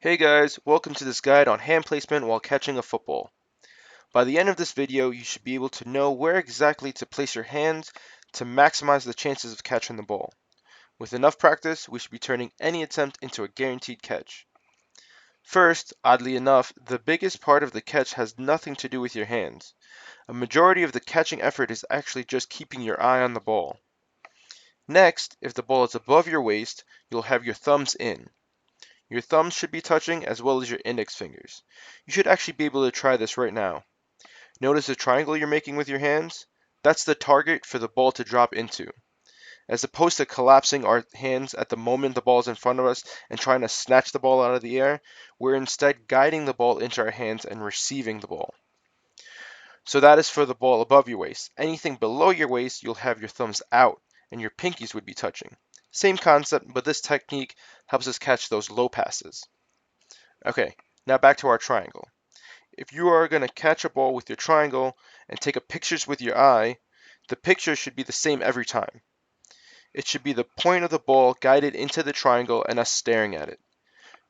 Hey guys, welcome to this guide on hand placement while catching a football. By the end of this video, you should be able to know where exactly to place your hands to maximize the chances of catching the ball. With enough practice, we should be turning any attempt into a guaranteed catch. First, oddly enough, the biggest part of the catch has nothing to do with your hands. A majority of the catching effort is actually just keeping your eye on the ball. Next, if the ball is above your waist, you'll have your thumbs in. Your thumbs should be touching as well as your index fingers. You should actually be able to try this right now. Notice the triangle you're making with your hands? That's the target for the ball to drop into. As opposed to collapsing our hands at the moment the ball is in front of us and trying to snatch the ball out of the air, we're instead guiding the ball into our hands and receiving the ball. So that is for the ball above your waist. Anything below your waist, you'll have your thumbs out and your pinkies would be touching. Same concept, but this technique helps us catch those low passes. Okay, now back to our triangle. If you are going to catch a ball with your triangle and take a pictures with your eye, the picture should be the same every time. It should be the point of the ball guided into the triangle and us staring at it.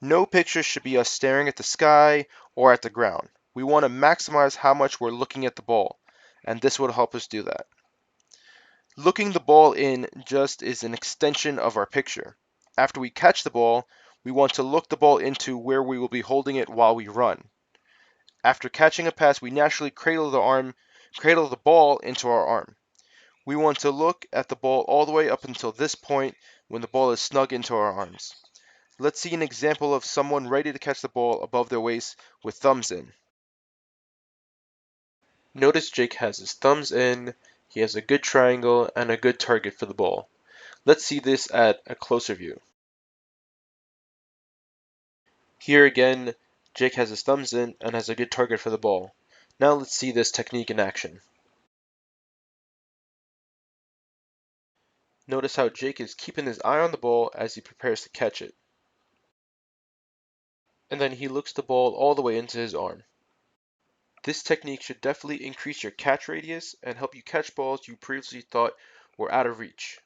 No picture should be us staring at the sky or at the ground. We want to maximize how much we're looking at the ball, and this would help us do that. Looking the ball in just is an extension of our picture. After we catch the ball, we want to look the ball into where we will be holding it while we run. After catching a pass, we naturally cradle the ball into our arm. We want to look at the ball all the way up until this point when the ball is snug into our arms. Let's see an example of someone ready to catch the ball above their waist with thumbs in. Notice Jake has his thumbs in, he has a good triangle, and a good target for the ball. Let's see this at a closer view. Here again, Jake has his thumbs in and has a good target for the ball. Now let's see this technique in action. Notice how Jake is keeping his eye on the ball as he prepares to catch it. And then he looks the ball all the way into his arm. This technique should definitely increase your catch radius and help you catch balls you previously thought were out of reach.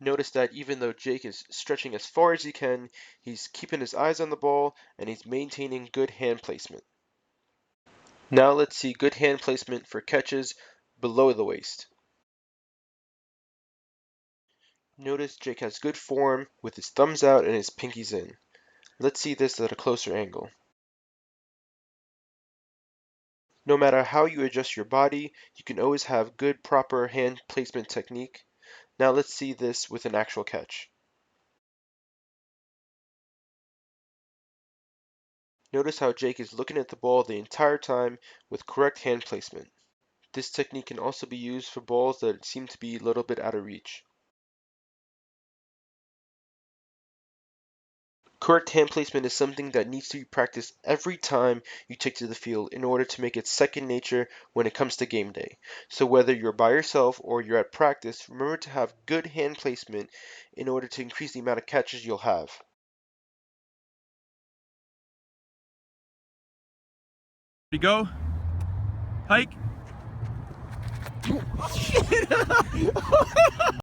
Notice that even though Jake is stretching as far as he can, he's keeping his eyes on the ball and he's maintaining good hand placement. Now let's see good hand placement for catches below the waist. Notice Jake has good form with his thumbs out and his pinkies in. Let's see this at a closer angle. No matter how you adjust your body, you can always have good proper hand placement technique. Now let's see this with an actual catch. Notice how Jake is looking at the ball the entire time with correct hand placement. This technique can also be used for balls that seem to be a little bit out of reach. Correct hand placement is something that needs to be practiced every time you take to the field in order to make it second nature when it comes to game day. So whether you're by yourself or you're at practice, remember to have good hand placement in order to increase the amount of catches you'll have. We go. Hike.